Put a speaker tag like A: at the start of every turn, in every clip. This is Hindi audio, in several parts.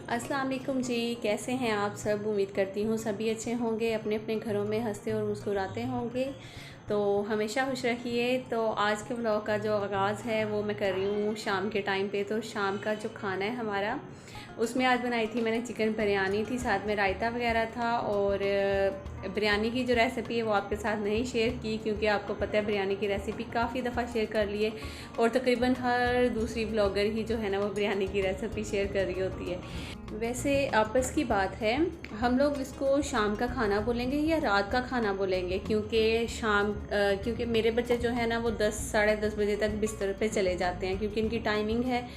A: अस्सलाम वालेकुम जी। कैसे हैं आप सब? उम्मीद करती हूँ सभी अच्छे होंगे, अपने अपने घरों में हंसते और मुस्कुराते होंगे। तो हमेशा खुश रखिए। तो आज के व्लॉग का जो आगाज़ है वो मैं कर रही हूँ शाम के टाइम पे। तो शाम का जो खाना है हमारा, उसमें आज बनाई थी मैंने चिकन बिरयानी थी, साथ में रायता वगैरह था। और बिरयानी की जो रेसिपी है वो आपके साथ नहीं शेयर की, क्योंकि आपको पता है बिरयानी की रेसिपी काफ़ी दफ़ा शेयर कर लिए और तकरीबन हर दूसरी ब्लॉगर ही जो है ना वो बिरयानी की रेसिपी शेयर कर रही होती है। वैसे आपस की बात है, हम लोग इसको शाम का खाना बोलेंगे या रात का खाना बोलेंगे, क्योंकि मेरे बच्चे जो है ना वो 10 साढ़े 10 बजे तक बिस्तर पे चले जाते हैं, क्योंकि इनकी टाइमिंग है।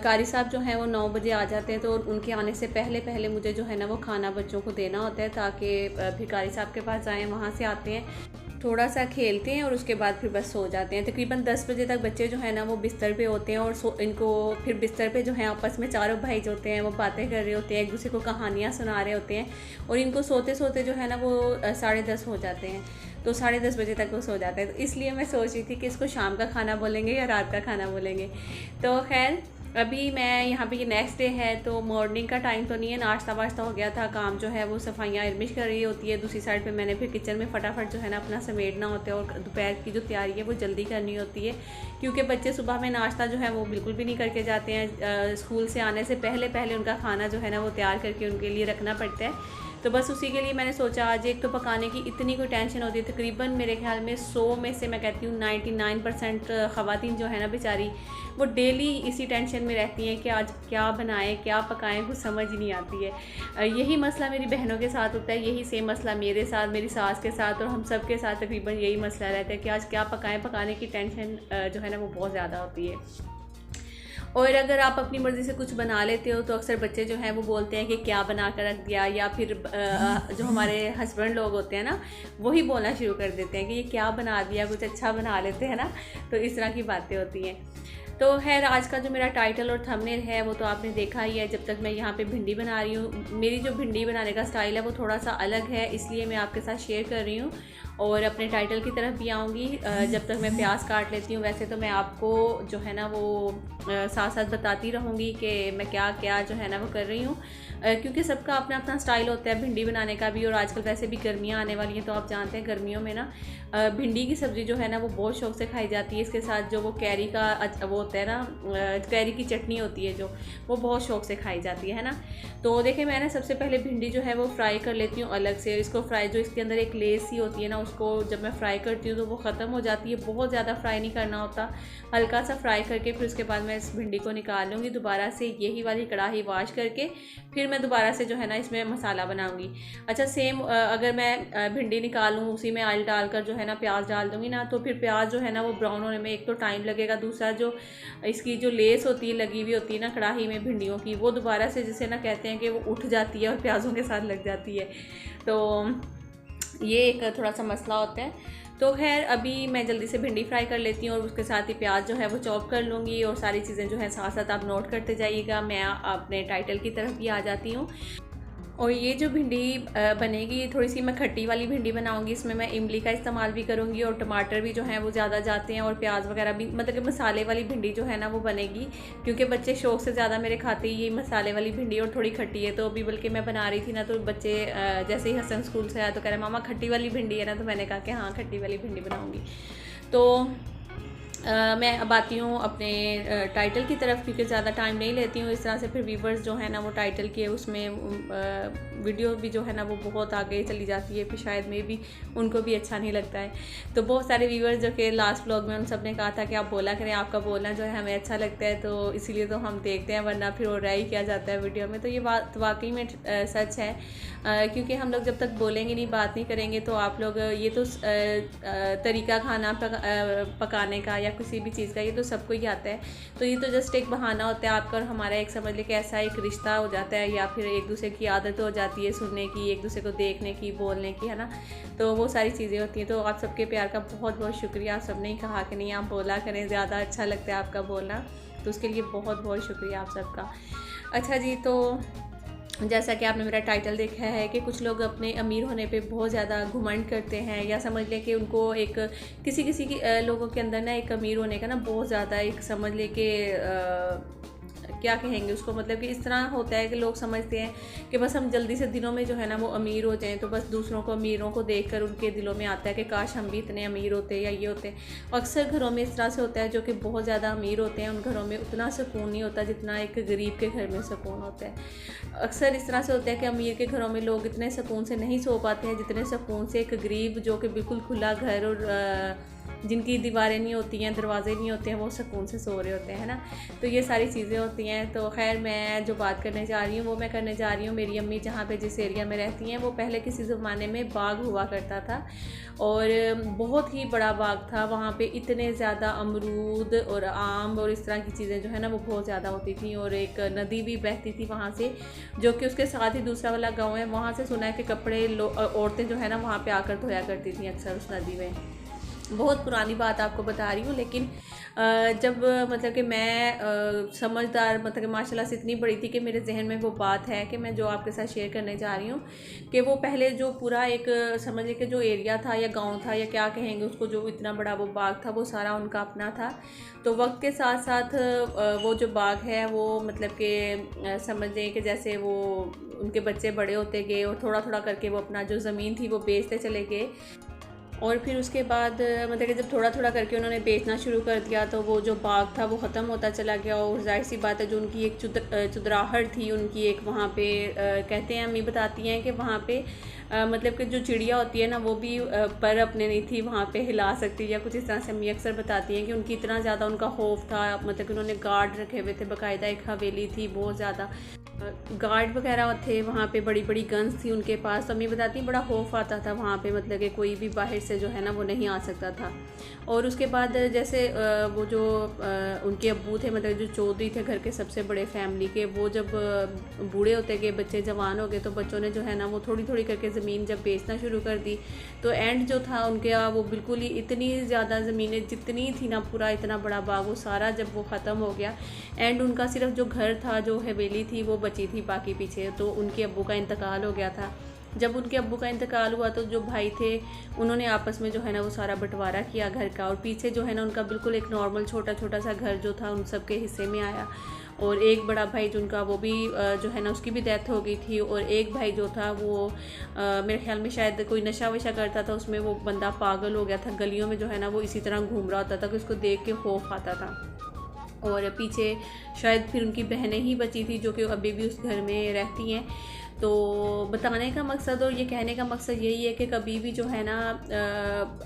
A: कारी साहब जो हैं वो 9 बजे आ जाते हैं, तो उनके आने से पहले पहले मुझे जो है ना वो खाना बच्चों को देना होता है, ताकि फिर कारी साहब के पास जाएँ, वहाँ से आते हैं थोड़ा सा खेलते हैं और उसके बाद फिर बस सो जाते हैं। तकरीबन 10 बजे तक बच्चे जो है ना वो बिस्तर पे होते हैं, और इनको फिर बिस्तर पे जो है आपस में चारों भाई जो होते हैं वो बातें कर रहे होते हैं, एक दूसरे को कहानियाँ सुना रहे होते हैं, और इनको सोते सोते जो है ना वो 10:30 हो जाते हैं। तो 10:30 बजे तक वो सो जाते हैं। तो इसलिए मैं सोच रही थी कि इसको शाम का खाना बोलेंगे या रात का खाना बोलेंगे। तो खैर, अभी मैं यहाँ पे, ये नेक्स्ट डे है, तो मॉर्निंग का टाइम तो नहीं है, नाश्ता वाश्ता हो गया था। काम जो है वो सफाइयाँ इरमिश कर रही होती है, दूसरी साइड पे मैंने फिर किचन में फटाफट जो है ना अपना समेटना होता है, और दोपहर की जो तैयारी है वो जल्दी करनी होती है, क्योंकि बच्चे सुबह में नाश्ता जो है वो बिल्कुल भी नहीं करके जाते हैं। स्कूल से आने से पहले पहले उनका खाना जो है ना वो तैयार करके उनके लिए रखना पड़ता है। तो बस उसी के लिए मैंने सोचा, आज एक तो पकाने की इतनी कोई टेंशन होती है, तकरीबन मेरे ख्याल में 100 में से मैं कहती हूँ 99% ख़वातीन जो है ना बेचारी, वो डेली इसी टेंशन में रहती हैं कि आज क्या बनाएं, क्या पकाएं, कुछ समझ ही नहीं आती है। यही मसला मेरी बहनों के साथ होता है, यही सेम मसला मेरे साथ, मेरी सास के साथ, और हम सब के साथ तकरीबन यही मसला रहता है कि आज क्या पकाएं। पकाने की टेंशन जो है ना वो बहुत ज़्यादा होती है। और अगर आप अपनी मर्ज़ी से कुछ बना लेते हो तो अक्सर बच्चे जो हैं वो बोलते हैं कि क्या बना कर रख दिया, या फिर जो हमारे हस्बैंड लोग होते हैं ना वही बोलना शुरू कर देते हैं कि ये क्या बना दिया, कुछ अच्छा बना लेते हैं ना। तो इस तरह की बातें होती हैं। तो खैर, आज का जो मेरा टाइटल और थंबनेल है वो तो आपने देखा ही है। जब तक मैं यहाँ पे भिंडी बना रही हूँ, मेरी जो भिंडी बनाने का स्टाइल है वो थोड़ा सा अलग है, इसलिए मैं आपके साथ शेयर कर रही हूँ, और अपने टाइटल की तरफ भी आऊँगी जब तक मैं प्याज काट लेती हूँ। वैसे तो मैं आपको जो है ना वो साथ साथ बताती रहूँगी कि मैं क्या क्या जो है ना वो कर रही हूँ, क्योंकि सबका अपना अपना स्टाइल होता है भिंडी बनाने का भी। और आजकल वैसे भी गर्मियाँ आने वाली हैं, तो आप जानते हैं गर्मियों में ना भिंडी की सब्ज़ी जो है ना वो बहुत शौक से खाई जाती है। इसके साथ जो वो कैरी का वो होता है ना, कैरी की चटनी होती है जो, वो बहुत शौक से खाई जाती है ना। तो देखिए, मैं ना सबसे पहले भिंडी जो है वो फ्राई कर लेती हूँ अलग से। इसको फ्राई, जो इसके अंदर एक लेस सी होती है ना, उसको जब मैं फ्राई करती हूँ तो वो ख़त्म हो जाती है। बहुत ज़्यादा फ्राई नहीं करना होता, हल्का सा फ्राई करके फिर उसके बाद मैं इस भिंडी को निकाल लूँगी। दोबारा से यही वाली कढ़ाई वॉश करके फिर मैं दोबारा से जो है ना इसमें मसाला बनाऊँगी। अच्छा, सेम अगर मैं भिंडी निकालूँ, उसी में ऑयल डालकर जो है ना प्याज डाल दूँगी ना, तो फिर प्याज जो है ना वो ब्राउन होने में एक तो टाइम लगेगा, दूसरा जो इसकी जो लेस होती है, लगी हुई होती है ना कढ़ाई में भिंडियों की, वो दोबारा से जिसे ना कहते हैं कि वो उठ जाती है और प्याज़ों के साथ लग जाती है। तो ये एक थोड़ा सा मसला होता है। तो खैर, अभी मैं जल्दी से भिंडी फ्राई कर लेती हूँ और उसके साथ ही प्याज जो है वो चॉप कर लूँगी, और सारी चीज़ें जो है साथ साथ आप नोट करते जाइएगा। मैं अपने टाइटल की तरफ भी आ जाती हूँ। और ये जो भिंडी बनेगी, थोड़ी सी मैं खट्टी वाली भिंडी बनाऊंगी, इसमें मैं इमली का इस्तेमाल भी करूंगी, और टमाटर भी जो हैं वो ज़्यादा जाते हैं, और प्याज वगैरह भी, मतलब कि मसाले वाली भिंडी जो है ना वो बनेगी, क्योंकि बच्चे शौक से ज़्यादा मेरे खाते ही ये मसाले वाली भिंडी और थोड़ी खट्टी है। तो अभी बल्कि मैं बना रही थी ना, तो बच्चे जैसे ही हसन स्कूल से आया तो कह रहे मामा खट्टी वाली भिंडी है ना, तो मैंने कहा कि हाँ, खट्टी वाली भिंडी बनाऊँगी। तो मैं अब आती हूँ अपने टाइटल की तरफ, क्योंकि ज़्यादा टाइम नहीं लेती हूँ। इस तरह से फिर व्यूवर्स जो है ना वो टाइटल के उसमें वीडियो भी जो है ना वो बहुत आगे चली जाती है, फिर शायद में भी उनको भी अच्छा नहीं लगता है। तो बहुत सारे व्यूवर्स जो कि लास्ट व्लॉग में उन सब ने कहा था कि आप बोला करें, आपका बोलना जो है हमें अच्छा लगता है, तो इसीलिए तो हम देखते हैं, वरना फिर और ही किया जाता है वीडियो में। तो ये बात वाकई में सच है, क्योंकि हम लोग जब तक बोलेंगे नहीं, बात नहीं करेंगे, तो आप लोग ये तो तरीका खाना पकाने का या किसी भी चीज़ का ये तो सबको ही आता है। तो ये तो जस्ट एक बहाना होता है आपका और हमारा, एक समझ ले कि ऐसा एक रिश्ता हो जाता है, या फिर एक दूसरे की आदत हो जाती है सुनने की, एक दूसरे को देखने की, बोलने की, है ना। तो वो सारी चीज़ें होती हैं। तो आप सबके प्यार का बहुत बहुत शुक्रिया। आप सब ने कहा कि नहीं, आप बोला करें, ज़्यादा अच्छा लगता है आपका बोलना, तो उसके लिए बहुत बहुत शुक्रिया आप सबका। अच्छा जी, तो जैसा कि आपने मेरा टाइटल देखा है कि कुछ लोग अपने अमीर होने पे बहुत ज़्यादा घुमंड करते हैं, या समझ लें कि उनको एक किसी किसी की लोगों के अंदर ना एक अमीर होने का ना बहुत ज़्यादा एक समझ लें कि क्या कहेंगे उसको, मतलब कि इस तरह होता है कि लोग समझते हैं कि बस हम जल्दी से दिनों में जो है ना वो अमीर हो जाएं, तो बस दूसरों को अमीरों को देखकर उनके दिलों में आता है कि काश हम भी इतने अमीर होते या ये होते। अक्सर घरों में इस तरह से होता है, जो कि बहुत ज़्यादा अमीर होते हैं उन घरों में उतना सुकून नहीं होता जितना एक गरीब के घर में सुकून होता है। अक्सर इस तरह से होता है कि अमीर के घरों में लोग इतने सुकून से नहीं सो पाते हैं जितने सुकून से एक गरीब, जो कि बिल्कुल खुला घर और जिनकी दीवारें नहीं होती हैं, दरवाजे नहीं होते हैं, वो सुकून से सो रहे होते हैं, है ना। तो ये सारी चीज़ें होती हैं। तो खैर मैं जो बात करने जा रही हूँ वो मैं करने जा रही हूँ, मेरी अम्मी जहाँ पे जिस एरिया में रहती हैं वो पहले किसी ज़माने में बाग हुआ करता था और बहुत ही बड़ा बाग था। वहाँ पे इतने ज़्यादा अमरूद और आम और इस तरह की चीज़ें जो है ना वो बहुत ज़्यादा होती थी, और एक नदी भी बहती थी वहाँ से, जो कि उसके साथ ही दूसरा वाला गाँव है। वहाँ से सुना है कि कपड़े औरतें जो है ना वहाँ पर आकर धोया करती थी अक्सर उस नदी में। बहुत पुरानी बात आपको बता रही हूँ, लेकिन जब मतलब कि मैं समझदार, मतलब कि माशाल्लाह से इतनी बड़ी थी कि मेरे जहन में वो बात है कि मैं जो आपके साथ शेयर करने जा रही हूँ कि वो पहले जो पूरा एक समझ के जो एरिया था या गांव था या क्या कहेंगे उसको, जो इतना बड़ा वो बाग था वो सारा उनका अपना था। तो वक्त के साथ साथ वो जो बाग है वो मतलब कि समझ लें कि जैसे वो उनके बच्चे बड़े होते गए और थोड़ा थोड़ा करके वो अपना जो ज़मीन थी वो बेचते चले गए। और फिर उसके बाद मतलब कि जब थोड़ा थोड़ा करके उन्होंने बेचना शुरू कर दिया तो वो जो बाग था वो ख़त्म होता चला गया। और जाहिर सी बात है, जो उनकी एक चुदराहट थी उनकी एक, वहाँ पे कहते हैं, अम्मी बताती हैं कि वहाँ पे मतलब कि जो चिड़िया होती है ना वो भी पर अपने नहीं थी वहाँ पे हिला सकती, या कुछ इस तरह से अम्मी अक्सर बताती हैं कि उनकी इतना ज़्यादा उनका खौफ था। मतलब कि उन्होंने गार्ड रखे हुए थे, बाकायदा एक हवेली थी, बहुत ज़्यादा गार्ड वगैरह थे वहाँ पे, बड़ी बड़ी गन्स थी उनके पास। तो अम्मी बताती बड़ा खौफ आता था वहाँ पे, मतलब कि कोई भी बाहर से जो है ना वो नहीं आ सकता था। और उसके बाद जैसे वो जो उनके अब्बू थे, मतलब जो चौधरी थे घर के सबसे बड़े फैमिली के, वो जब बूढ़े होते गए, बच्चे जवान हो गए, तो बच्चों ने जो है ना वो थोड़ी थोड़ी करके ज़मीन जब बेचना शुरू कर दी, तो एंड जो था उनके वो बिल्कुल ही इतनी ज़्यादा ज़मीनें जितनी थी ना, पूरा इतना बड़ा बाग वो सारा जब वो ख़त्म हो गया, एंड उनका सिर्फ जो घर था, जो हवेली थी वो बची थी बाकी पीछे। तो उनके अब्बू का इंतकाल हो गया था। जब उनके अब्बू का इंतकाल हुआ तो जो भाई थे उन्होंने आपस में जो है ना वो सारा बंटवारा किया घर का, और पीछे जो है ना उनका बिल्कुल एक नॉर्मल छोटा छोटा सा घर जो था उन सब के हिस्से में आया। और एक बड़ा भाई जिनका वो भी जो है ना उसकी भी डेथ हो गई थी, और एक भाई जो था वो मेरे ख्याल में शायद कोई नशा वशा करता था, उसमें वो बंदा पागल हो गया था, गलियों में जो है ना वो इसी तरह घूम रहा होता था कि उसको देख के खौफ आता था। और पीछे शायद फिर उनकी बहनें ही बची थी जो कि अभी भी उस घर में रहती हैं। तो बताने का मकसद और ये कहने का मकसद यही है कि कभी भी जो है ना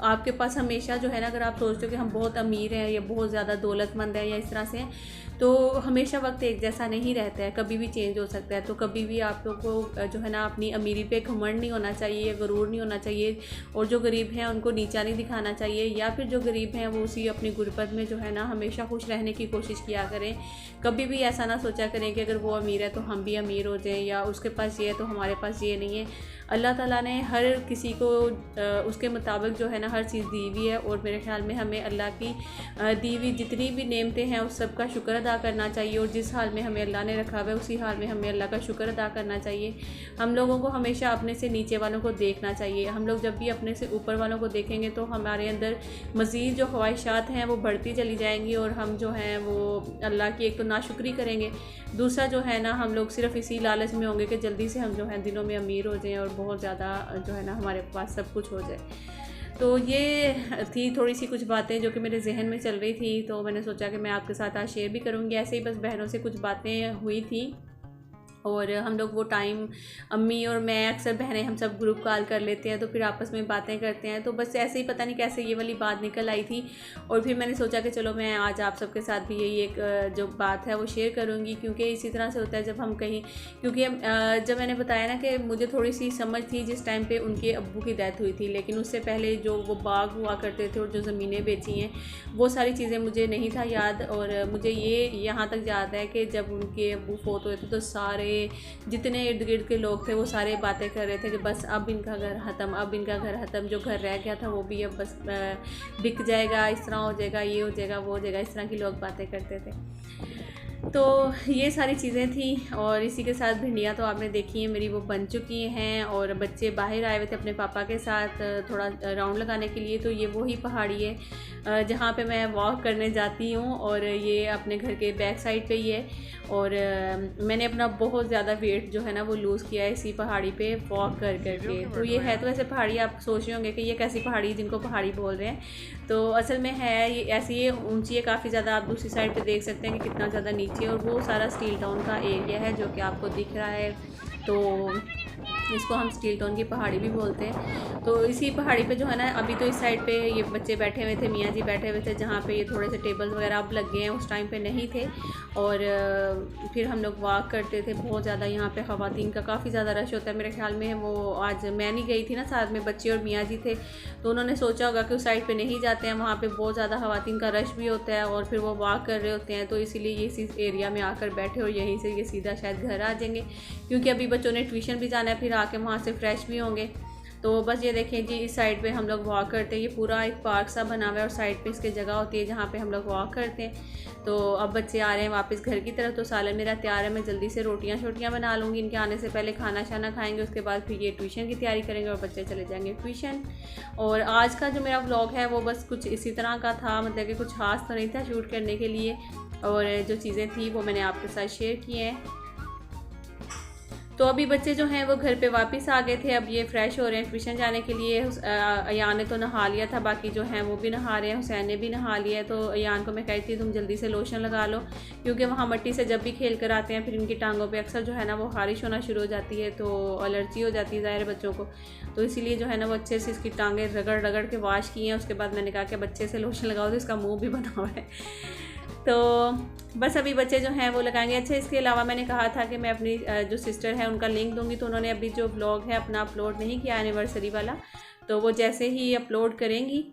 A: आपके पास हमेशा जो है ना, अगर आप सोचते हो कि हम बहुत अमीर हैं या बहुत ज़्यादा दौलतमंद हैं या इस तरह से हैं, तो हमेशा वक्त एक जैसा नहीं रहता है, कभी भी चेंज हो सकता है। तो कभी भी आप लोग को जो है ना अपनी अमीरी पे घमंड नहीं होना चाहिए या गरूर नहीं होना चाहिए, और जो गरीब हैं उनको नीचा नहीं दिखाना चाहिए, या फिर जो गरीब हैं वो उसी अपनी गुर्बत में जो है ना हमेशा खुश रहने की कोशिश किया करें। कभी भी ऐसा ना सोचा करें कि अगर वो अमीर है तो हम भी अमीर हो जाएं, या उसके पास ये है तो हमारे पास ये नहीं है। अल्लाह ताला ने हर किसी को उसके मुताबिक जो है ना हर चीज़ दी हुई है, और मेरे ख्याल में हमें अल्लाह की दी हुई जितनी भी नेमतें हैं उस सब का शुक्र अदा करना चाहिए, और जिस हाल में हमें अल्लाह ने रखा हुआ है उसी हाल में हमें अल्लाह का शुक्र अदा करना चाहिए। हम लोगों को हमेशा अपने से नीचे वालों को देखना चाहिए। हम लोग जब भी अपने से ऊपर वालों को देखेंगे तो हमारे अंदर मज़ीद जो ख्वाहिशात हैं वो बढ़ती चली जाएंगी, और हम जो हैं वो अल्लाह की एक तो नाशुक्री करेंगे, दूसरा जो है ना हम लोग सिर्फ इसी लालच में होंगे कि जल्दी से हम जो है दिनों में अमीर हो जाएं और बहुत ज़्यादा जो है ना हमारे पास सब कुछ हो जाए। तो ये थी थोड़ी सी कुछ बातें जो कि मेरे जहन में चल रही थी, तो मैंने सोचा कि मैं आपके साथ आज शेयर भी करूँगी। ऐसे ही बस बहनों से कुछ बातें हुई थी, और हम लोग वो टाइम अम्मी और मैं अक्सर बहनें हम सब ग्रुप कॉल कर लेते हैं, तो फिर आपस में बातें करते हैं। तो बस ऐसे ही पता नहीं कैसे ये वाली बात निकल आई थी, और फिर मैंने सोचा कि चलो मैं आज आप सबके साथ भी यही एक जो बात है वो शेयर करूँगी, क्योंकि इसी तरह से होता है जब हम कहीं, क्योंकि जब मैंने बताया ना कि मुझे थोड़ी सी समझ थी जिस टाइम पे उनके अब्बू की डेथ हुई थी, लेकिन उससे पहले जो वो बाग हुआ करते थे और जो ज़मीनें बेची हैं वो सारी चीज़ें मुझे नहीं था याद। और मुझे ये यहाँ तक याद है कि जब उनके अब्बू फोत हुए थे तो सारे जितने इर्द गिर्द के लोग थे वो सारे बातें कर रहे थे कि बस अब इनका घर ख़त्म, अब इनका घर ख़त्म, जो घर रह गया था वो भी अब बस बिक जाएगा, इस तरह हो जाएगा, ये हो जाएगा, वो हो जाएगा, इस तरह की लोग बातें करते थे। तो ये सारी चीज़ें थी और इसी के साथ भिंडियाँ तो आपने देखी हैं मेरी, वो बन चुकी हैं। और बच्चे बाहर आए हुए थे अपने पापा के साथ थोड़ा राउंड लगाने के लिए। तो ये वही पहाड़ी है जहाँ पे मैं वॉक करने जाती हूँ, और ये अपने घर के बैक साइड पे ही है। और मैंने अपना बहुत ज़्यादा वेट जो है ना वो लूज़ किया है इसी पहाड़ी पे वॉक कर करके। तो ये है तो ऐसे पहाड़ी, आप सोच रहे होंगे कि ये कैसी पहाड़ी जिनको पहाड़ी बोल रहे हैं। तो असल में है ये ऐसी, ये ऊंची है काफ़ी ज़्यादा। आप दूसरी साइड पे देख सकते हैं कि कितना ज़्यादा नीचे, और वो सारा स्टील टाउन का एरिया है जो कि आपको दिख रहा है। तो इसको हम स्टील टाउन की पहाड़ी भी बोलते हैं। तो इसी पहाड़ी पे जो है ना, अभी तो इस साइड पे ये बच्चे बैठे हुए थे, मियाँ जी बैठे हुए थे, जहाँ पे ये थोड़े से टेबल्स वगैरह अब लग गए हैं, उस टाइम पे नहीं थे। और फिर हम लोग वॉक करते थे बहुत ज़्यादा। यहाँ पे ख़वातीन का काफ़ी ज़्यादा रश होता है मेरे ख्याल में। वो आज मैं नहीं गई थी ना, साथ में बच्चे और मियाँ जी थे, तो उन्होंने सोचा होगा कि उस साइड पर नहीं जाते हैं, वहाँ पर बहुत ज़्यादा ख़वातीन का रश भी होता है और फिर वो वॉक कर रहे होते हैं। तो इसीलिए ये इसी एरिया में आकर बैठे और यहीं से ये सीधा शायद घर आ जाएंगे, क्योंकि अभी बच्चों ने ट्यूशन भी जाना है, फिर आके वहाँ से फ्रेश भी होंगे। तो बस ये देखें जी, इस साइड पे हम लोग वॉक करते हैं। ये पूरा एक पार्क सा बना हुआ है और साइड पे इसकी जगह होती है जहाँ पे हम लोग वॉक करते हैं। तो अब बच्चे आ रहे हैं वापस घर की तरफ, तो सालन मेरा तैयार है। मैं जल्दी से रोटियाँ शोटियाँ बना लूँगी, इनके आने से पहले खाना शाना खाएंगे, उसके बाद फिर ये ट्यूशन की तैयारी करेंगे और बच्चे चले जाएंगे ट्यूशन। और आज का जो मेरा व्लॉग है वो बस कुछ इसी तरह का था, मतलब कि कुछ खास तो नहीं था शूट करने के लिए, और जो चीज़ें थी वो मैंने आपके साथ शेयर की हैं। तो अभी बच्चे जो हैं वो घर पे वापस आ गए थे, अब ये फ़्रेश हो रहे हैं ट्यूशन जाने के लिए। अयान ने तो नहा लिया था, बाकी जो हैं वो भी नहा रहे हैं, हुसैन ने भी नहा लिया है। तो अयान को मैं कहती थी तुम जल्दी से लोशन लगा लो, क्योंकि वहाँ मिट्टी से जब भी खेल कर आते हैं फिर इनकी टांगों पे अक्सर जो है ना वो खारिश होना शुरू हो जाती है, तो एलर्जी हो जाती है ज़ाहिर बच्चों को। तो इसीलिए जो है ना वो अच्छे से इसकी टांगें रगड़ रगड़ के वाश की हैं। उसके बाद मैंने कहा कि बच्चे से लोशन लगाओ, तो इसका मुँह भी बना हुआ है। तो बस अभी बच्चे जो हैं वो लगाएंगे। अच्छा, इसके अलावा मैंने कहा था कि मैं अपनी जो सिस्टर है उनका लिंक दूंगी, तो उन्होंने अभी जो ब्लॉग है अपना अपलोड नहीं किया एनिवर्सरी वाला, तो वो जैसे ही अपलोड करेंगी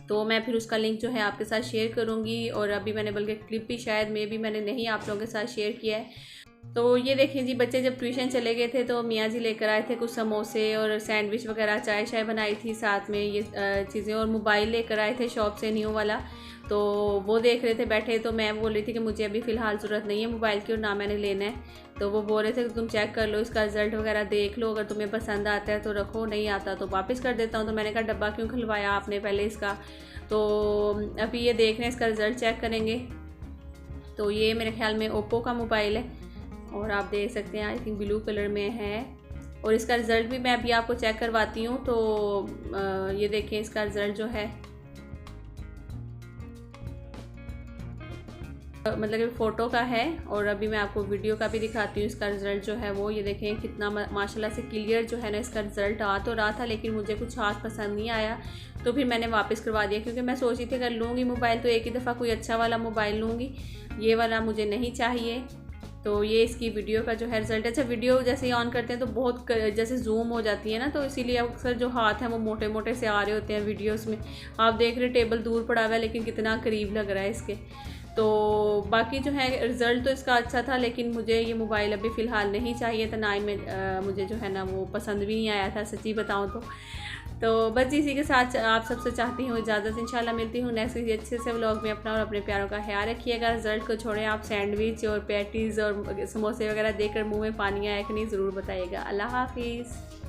A: तो मैं फिर उसका लिंक जो है आपके साथ शेयर करूँगी। और अभी मैंने बल्कि क्लिप भी शायद भी मैंने नहीं आप लोगों के साथ शेयर किया है। तो ये देखें जी, बच्चे जब ट्यूशन चले गए थे तो मियाँ जी लेकर आए थे कुछ समोसे और सैंडविच वगैरह, चाय शाय बनाई थी साथ में ये चीज़ें, और मोबाइल लेकर आए थे शॉप से न्यू वाला। तो वो देख रहे थे बैठे, तो मैं बोल रही थी कि मुझे अभी फ़िलहाल ज़रूरत नहीं है मोबाइल की और ना मैंने लेना है। तो वो बोल रहे थे कि तुम चेक कर लो, इसका रिज़ल्ट वगैरह देख लो, अगर तुम्हें पसंद आता है तो रखो, नहीं आता तो वापस कर देता हूँ। तो मैंने कहा डब्बा क्यों खुलवाया आपने पहले इसका। तो अभी ये देख रहे हैं, इसका रिज़ल्ट चेक करेंगे। तो ये मेरे ख्याल में ओप्पो का मोबाइल है और आप देख सकते हैं आई थिंक ब्लू कलर में है। और इसका रिज़ल्ट भी मैं अभी आपको चेक करवाती हूँ। तो ये देखें इसका रिज़ल्ट जो है, मतलब कि फ़ोटो का है, और अभी मैं आपको वीडियो का भी दिखाती हूँ। इसका रिज़ल्ट जो है वो ये देखें कितना माशाल्लाह से क्लियर जो है ना इसका रिज़ल्ट आ तो रहा था, लेकिन मुझे कुछ खास पसंद नहीं आया, तो फिर मैंने वापस करवा दिया। क्योंकि मैं सोच रही थी अगर लूँगी मोबाइल तो एक ही दफ़ा कोई अच्छा वाला मोबाइल लूँगी, ये वाला मुझे नहीं चाहिए। तो ये इसकी वीडियो का जो है रिज़ल्ट। अच्छा, वीडियो जैसे ही ऑन करते हैं तो बहुत जैसे जूम हो जाती है ना, तो इसीलिए अक्सर जो हाथ हैं वो मोटे मोटे से आ रहे होते हैं वीडियोस में। आप देख रहे टेबल दूर पड़ा हुआ है लेकिन कितना करीब लग रहा है इसके। तो बाकी जो है रिज़ल्ट तो इसका अच्छा था, लेकिन मुझे ये मोबाइल अभी फ़िलहाल नहीं चाहिए था, ना ही मुझे जो है ना वो पसंद भी नहीं आया था सच्ची बताऊँ तो बस इसी के साथ आप सबसे चाहती हूँ इजाज़त। इंशाल्लाह मिलती हूँ नेक्स्ट किसी अच्छे से व्लॉग में। अपना और अपने प्यारों का ख्याल रखिएगा। रिज़ल्ट को छोड़ें, आप सैंडविच और पैटीज़ और समोसे वगैरह देखकर मुंह में पानी आया कि नहीं ज़रूर बताइएगा। अल्लाह हाफिज़।